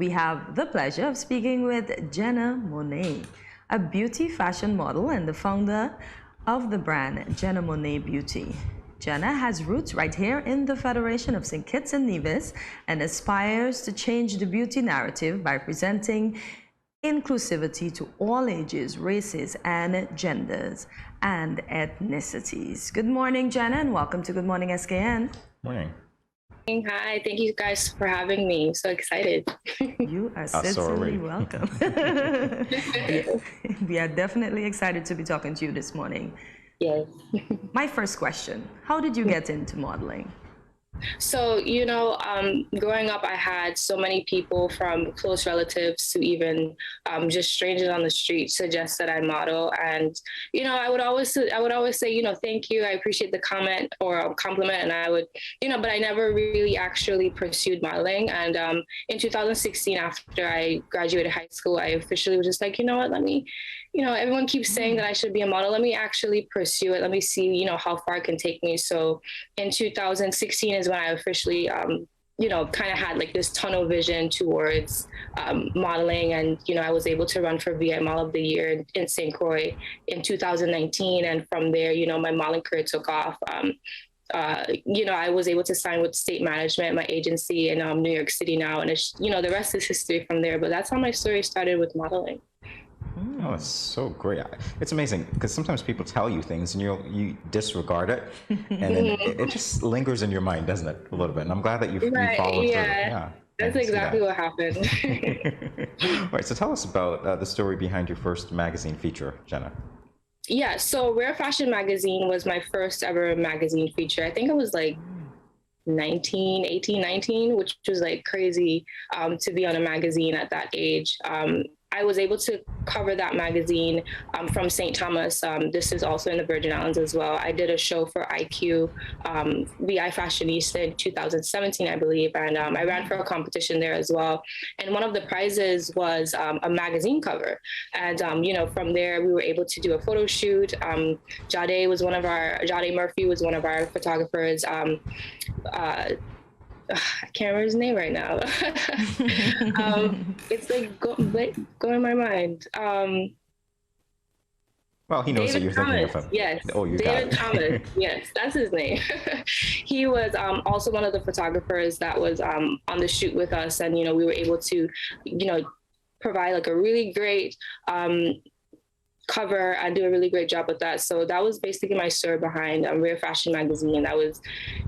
we have the pleasure of speaking with Jenna-Monet, a beauty fashion model and the founder of the brand Jenna-Monet Beauty. Jenna has roots right here in the Federation of St. Kitts and Nevis and aspires to change the beauty narrative by presenting inclusivity to all ages, races, and genders and ethnicities. Good morning, Jenna, and welcome to Good Morning SKN. Morning. Hi, thank you guys for having me. I'm so excited. You are sincerely welcome. We are definitely excited to be talking to you this morning. Yes. My first question, how did you get into modeling? So, growing up, I had so many people from close relatives to even just strangers on the street suggest that I model. And, I would always say, thank you. I appreciate the comment or compliment. And I would, but I never really actually pursued modeling. And in 2016, after I graduated high school, I officially was just like, you know what, let me, everyone keeps saying that I should be a model. Let me actually pursue it. Let me see, how far it can take me. So in 2016 is when I officially, kind of had like this tunnel vision towards modeling. And, I was able to run for VI Model of the Year in St. Croix in 2019. And from there, my modeling career took off. I was able to sign with state management, my agency in New York City now. And it's, the rest is history from there. But that's how my story started with modeling. Oh, it's so great. It's amazing because sometimes people tell you things and you disregard it and then it just lingers in your mind, doesn't it, a little bit? And I'm glad that you followed through. Yeah, that's exactly what happened. All right, so tell us about the story behind your first magazine feature, Jenna. Yeah, so Rare Fashion Magazine was my first ever magazine feature. I think it was like 19, which was like crazy to be on a magazine at that age. I was able to cover that magazine from St. Thomas. This is also in the Virgin Islands as well. I did a show for IQ, VI Fashionista in 2017, I believe, and I ran for a competition there as well. And one of the prizes was a magazine cover. And, from there, we were able to do a photo shoot. Jade Murphy was one of our photographers. I can't remember his name right now. It's like going my mind. Well, he knows David that you're Thomas, thinking of him. Yes. Oh, you David got it. Thomas. Yes, that's his name. He was also one of the photographers that was on the shoot with us, and we were able to, provide like a really great cover and do a really great job with that. So that was basically my story behind Rare Fashion Magazine. That was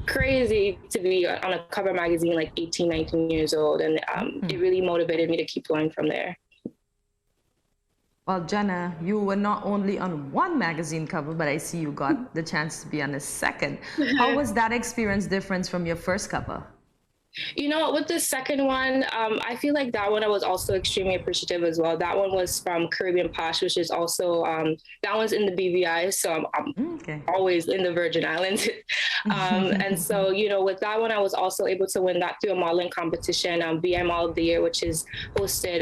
crazy to be on a cover magazine like 18, 19 years old. And it really motivated me to keep going from there. Well, Jenna, you were not only on one magazine cover, but I see you got the chance to be on a second. How was that experience different from your first cover? With the second one, I feel like that one I was also extremely appreciative as well. That one was from Caribbean Posh, which is also, that one's in the BVI, so I'm always in the Virgin Islands. And so, with that one, I was also able to win that through a modeling competition, VI Model of the Year, which is hosted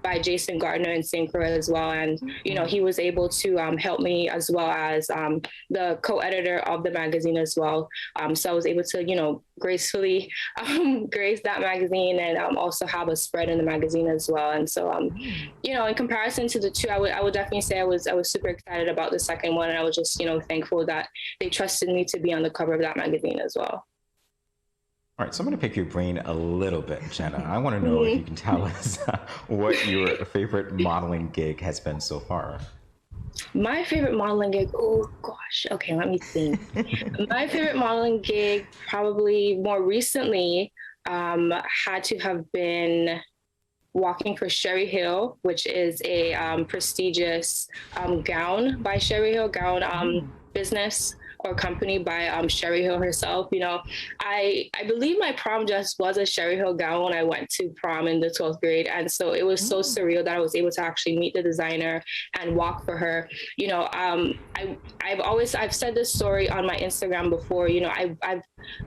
by Jason Gardner in St. Croix as well. And, he was able to help me as well as the co-editor of the magazine as well. So I was able to, gracefully grace that magazine and also have a spread in the magazine as well. And so, in comparison to the two, I would definitely say I was super excited about the second one. And I was just, thankful that they trusted me to be on the cover of that magazine as well. All right, so I'm going to pick your brain a little bit, Jenna. I want to know if you can tell us what your favorite modeling gig has been so far. My favorite modeling gig, oh gosh, okay, let me think. My favorite modeling gig probably more recently had to have been walking for Sherry Hill, which is a prestigious gown by Sherry Hill, business or company by Sherry Hill herself. I believe my prom dress was a Sherry Hill gown when I went to prom in the 12th grade. And so it was so surreal that I was able to actually meet the designer and walk for her. I've said this story on my Instagram before. I've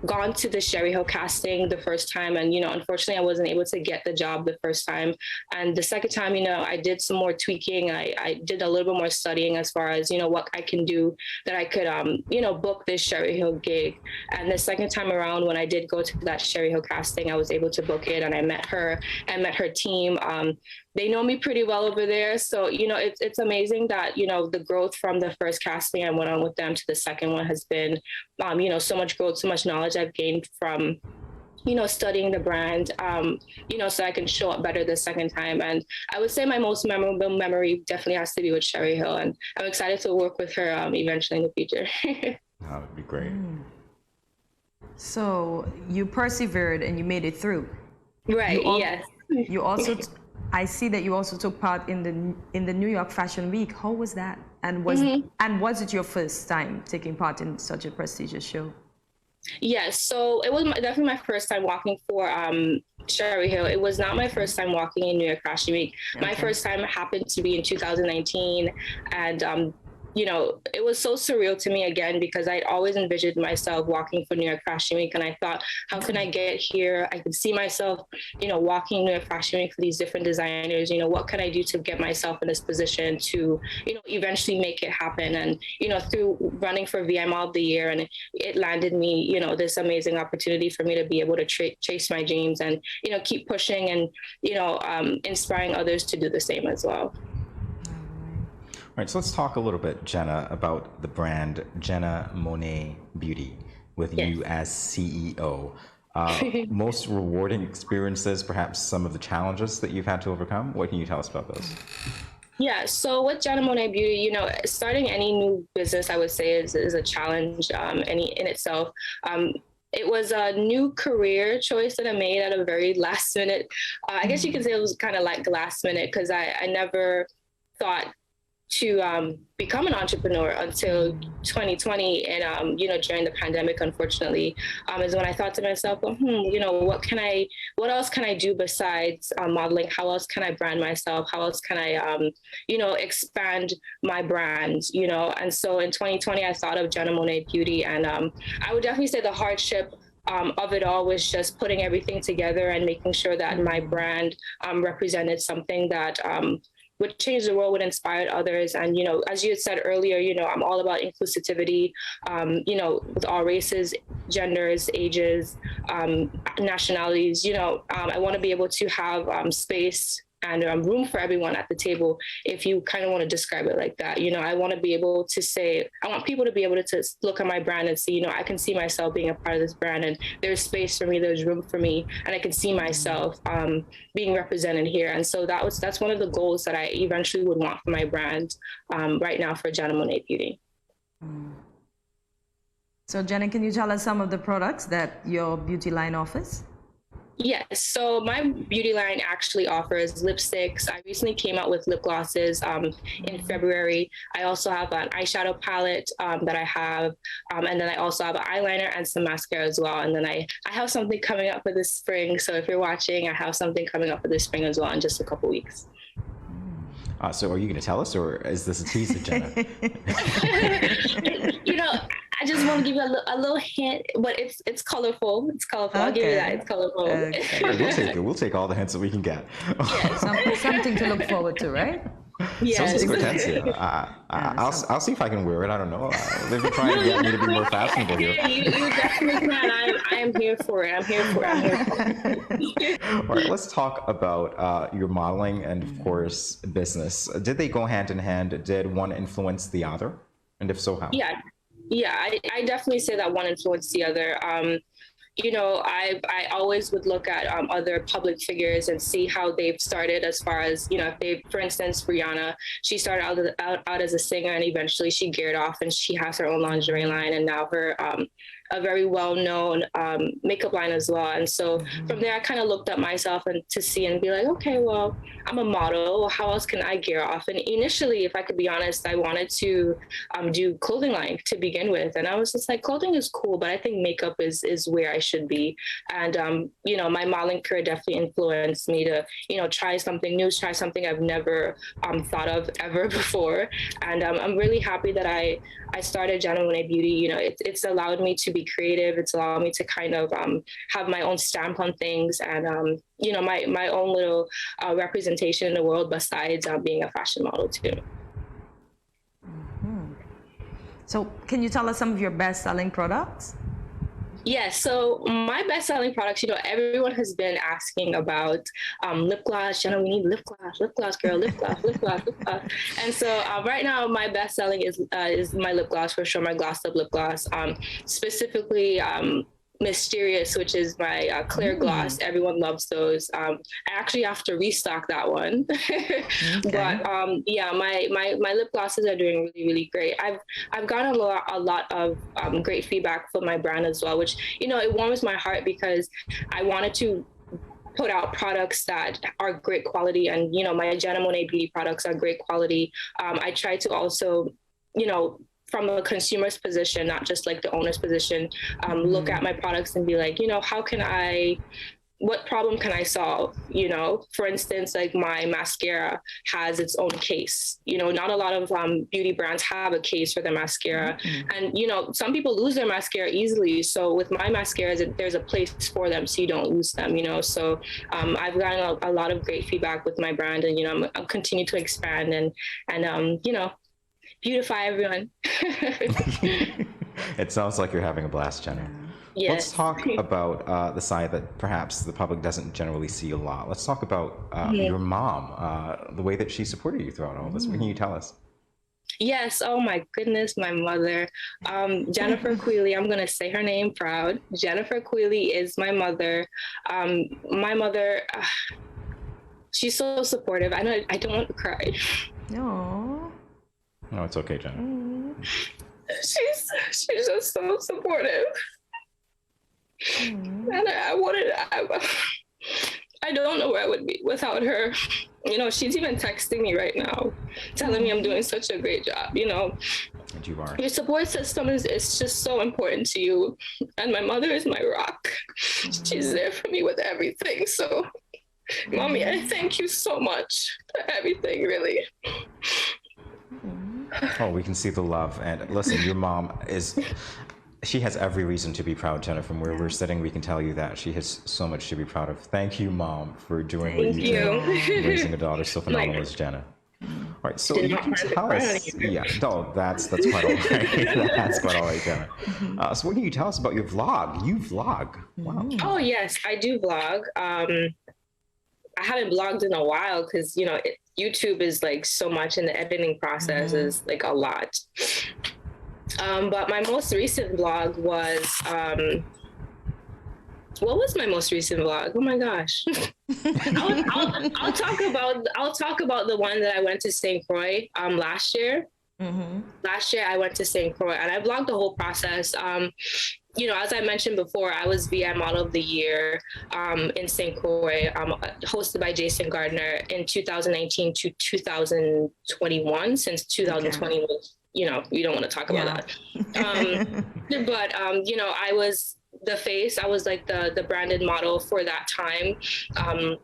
gone to the Sherry Hill casting the first time, and unfortunately I wasn't able to get the job the first time. And the second time, I did some more tweaking. I did a little bit more studying as far as what I can do that I could book this Sherry Hill gig. And the second time around, when I did go to that Sherry Hill casting, I was able to book it, and I met her and met her team. They know me pretty well over there. So, it's amazing that, the growth from the first casting I went on with them to the second one has been, so much growth, so much knowledge I've gained from, studying the brand, so I can show up better the second time. And I would say my most memorable memory definitely has to be with Sherry Hill. And I'm excited to work with her eventually in the future. That would be great. So you persevered and you made it through. Right, yes. You also, I see that you also took part in the New York Fashion Week. How was that? And was it your first time taking part in such a prestigious show? Yes, so it was definitely my first time walking for Sherry Hill. It was not my first time walking in New York Fashion Week. Okay. My first time happened to be in 2019, and it was so surreal to me again, because I'd always envisioned myself walking for New York Fashion Week. And I thought, how can I get here? I could see myself, walking New York Fashion Week for these different designers. What can I do to get myself in this position to, eventually make it happen? And, through running for VI Model of the Year, and it landed me, this amazing opportunity for me to be able to chase my dreams and, keep pushing and, inspiring others to do the same as well. All right, so let's talk a little bit, Jenna, about the brand Jenna-Monet Beauty with you as CEO. Most rewarding experiences, perhaps some of the challenges that you've had to overcome. What can you tell us about those? Yeah, so with Jenna-Monet Beauty, starting any new business, I would say is a challenge in itself. It was a new career choice that I made at a very last minute. I guess you could say it was kind of like last minute, because I never thought to become an entrepreneur until 2020. And, during the pandemic, unfortunately, is when I thought to myself, well, what else can I do besides modeling? How else can I brand myself? How else can I, expand my brand, And so in 2020, I thought of Jenna-Monet Beauty. And I would definitely say the hardship of it all was just putting everything together and making sure that my brand represented something that would change the world, would inspire others. And, as you had said earlier, I'm all about inclusivity, with all races, genders, ages, nationalities. I want to be able to have space and room for everyone at the table, if you kind of want to describe it like that. I want to be able to say, I want people to be able to look at my brand and see, I can see myself being a part of this brand, and there's space for me, there's room for me, and I can see myself being represented here. And so that's one of the goals that I eventually would want for my brand right now for Jenna-Monet Beauty. So Jenna, can you tell us some of the products that your beauty line offers? Yes, so my beauty line actually offers lipsticks. I recently came out with lip glosses in February. I also have an eyeshadow palette that I have, and then I also have an eyeliner and some mascara as well. And then I have something coming up for this spring. So if you're watching, I have something coming up for this spring as well in just a couple weeks. So are you going to tell us, or is this a teaser, Jenna? I just want to give you a little hint, but it's colorful. It's colorful. Okay. I'll give you that. It's colorful. Okay. We'll take it. We'll take all the hints that we can get. Yeah, something to look forward to, right? Yeah. Something Kortensia. I'll see if I can wear it. I don't know. They've been trying to get me to be more fashionable here. You definitely can. I am here for it. I'm here for it. All right, let's talk about your modeling and, of course, business. Did they go hand in hand? Did one influence the other? And if so, how? Yeah, I definitely say that one influenced the other. I always would look at other public figures and see how they've started, as far as, if they, for instance, Rihanna, she started out as a singer, and eventually she geared off and she has her own lingerie line, and now her a very well-known makeup line as well. And so from there, I kind of looked at myself and to see and be like, okay, well, I'm a model. How else can I gear off? And initially, if I could be honest, I wanted to do clothing line to begin with. And I was just like, clothing is cool, but I think makeup is where I should be. And, my modeling career definitely influenced me to, try something new, try something I've never thought of ever before. And I'm really happy that I started Jenna-Monet Beauty. It's allowed me to be creative. It's allowed me to kind of have my own stamp on things, and my own little representation in the world, besides being a fashion model too. So can you tell us some of your best-selling products? Yes, so my best-selling products, you know, everyone has been asking about lip gloss. Jenna, we need lip gloss, girl, lip gloss, lip gloss, lip gloss. And so right now, my best-selling is my lip gloss for sure, my glossed up lip gloss. Specifically, Mysterious, which is my clear gloss. Everyone loves those. I actually have to restock that one. But yeah, my lip glosses are doing really, really great. I've gotten a lot of great feedback from my brand as well, which, you know, it warms my heart because I wanted to put out products that are great quality, and, you know, my Jenna-Monet Beauty products are great quality. I try to also, you know, from a consumer's position, not just like the owner's position, look at my products and be like, you know, what problem can I solve? You know, for instance, like my mascara has its own case. You know, not a lot of beauty brands have a case for their mascara. And, you know, some people lose their mascara easily. So with my mascaras, there's a place for them so you don't lose them, you know. So I've gotten a lot of great feedback with my brand, and, you know, I'm continue to expand and you know, beautify everyone. It sounds like you're having a blast, Jenna. Yes. Let's talk about the side that perhaps the public doesn't generally see a lot. Let's talk about your mom, the way that she supported you throughout all this. What can you tell us? Yes. Oh my goodness, my mother, Jennifer Quealy. I'm gonna say her name proud. Jennifer Quealy is my mother. My mother, she's so supportive. I don't want to cry. No, it's okay, Jenna. She's just so supportive. And I don't know where I would be without her. You know, she's even texting me right now, telling me I'm doing such a great job. You know, and you are. Your support system is just so important to you. And my mother is my rock. She's there for me with everything. So, Mommy, I thank you so much for everything, really. Oh, we can see the love. And listen, your mom she has every reason to be proud, Jenna. From where we're sitting, we can tell you that she has so much to be proud of. Thank you, Mom, for doing what you did, raising a daughter so phenomenal as Jenna. All right, so you can tell us. Yeah, no, that's quite all right. That's quite all right, Jenna. So what can you tell us about your vlog? You vlog. Wow. Oh, yes, I do vlog. I haven't blogged in a while because, you know, YouTube is like so much, and the editing process is like a lot. But my most recent vlog was, what was my most recent vlog? Oh my gosh. I'll talk about the one that I went to St. Croix last year. Last year I went to St. Croix and I vlogged the whole process. You know, as I mentioned before, I was VI Model of the Year in St. Croix, hosted by Jason Gardner in 2019 to 2021, since 2020 was, you know, we don't want to talk about that. But, you know, I was the face, I was like the branded model for that time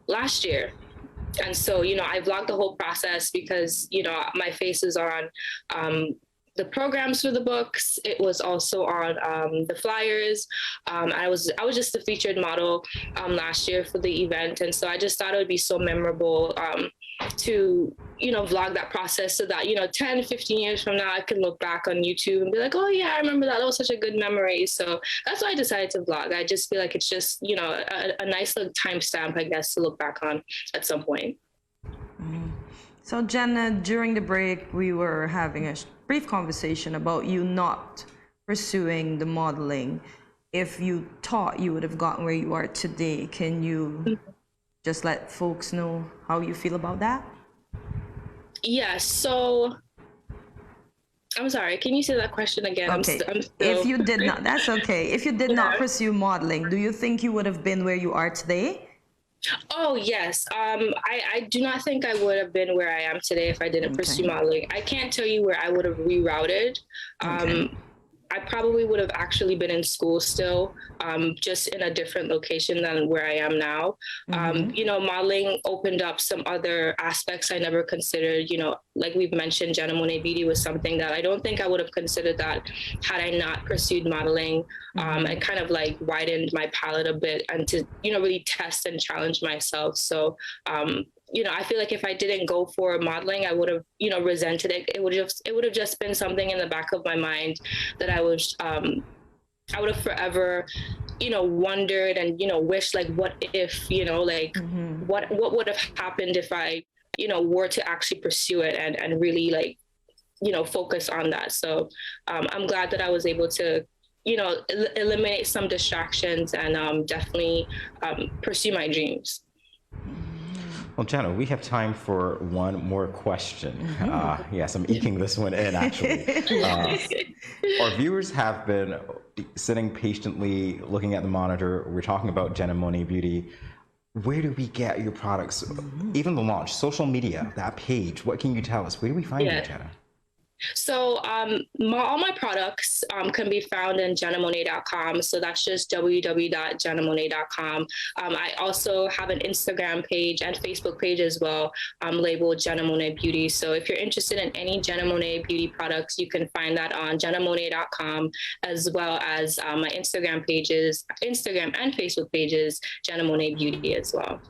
last year. And so, you know, I vlogged the whole process because, you know, my face is on the programs for the books. It was also on the flyers. I was just the featured model last year for the event. And so I just thought it would be so memorable to, you know, vlog that process so that, you know, 10, 15 years from now, I can look back on YouTube and be like, oh yeah, I remember that. That was such a good memory. So that's why I decided to vlog. I just feel like it's just, you know, a nice little timestamp, I guess, to look back on at some point. So Jenna, during the break, we were having a brief conversation about you not pursuing the modeling. If you thought you would have gotten where you are today, can you just let folks know how you feel about that? Yeah, so I'm sorry, can you say that question again? Okay. If you did not, that's okay. If you did not pursue modeling, do you think you would have been where you are today? Oh, yes. I do not think I would have been where I am today if I didn't pursue modeling. I can't tell you where I would have rerouted. I probably would have actually been in school still, just in a different location than where I am now. You know, modeling opened up some other aspects I never considered. You know, like we've mentioned, Jenna-Monet Beauty was something that I don't think I would have considered that had I not pursued modeling. And kind of like widened my palette a bit and to, you know, really test and challenge myself. So I feel like if I didn't go for modeling, I would have, resented it. It would have just been something in the back of my mind that I would have forever, wondered and, wished, like, what if, like, what would have happened if I, were to actually pursue it and really, like, focus on that. So I'm glad that I was able to, eliminate some distractions and definitely pursue my dreams. Well, Jenna, we have time for one more question. Yes, I'm eking this one in, actually. Our viewers have been sitting patiently looking at the monitor. We're talking about Jenna-Monet Beauty. Where do we get your products? Even the launch, social media, that page, what can you tell us? Where do we find you, Jenna? So all my products can be found in JennaMonet.com. So that's just www.JennaMonet.com. I also have an Instagram page and Facebook page as well, labeled Jenna-Monet Beauty. So if you're interested in any Jenna-Monet Beauty products, you can find that on JennaMonet.com, as well as my Instagram and Facebook pages, Jenna-Monet Beauty as well.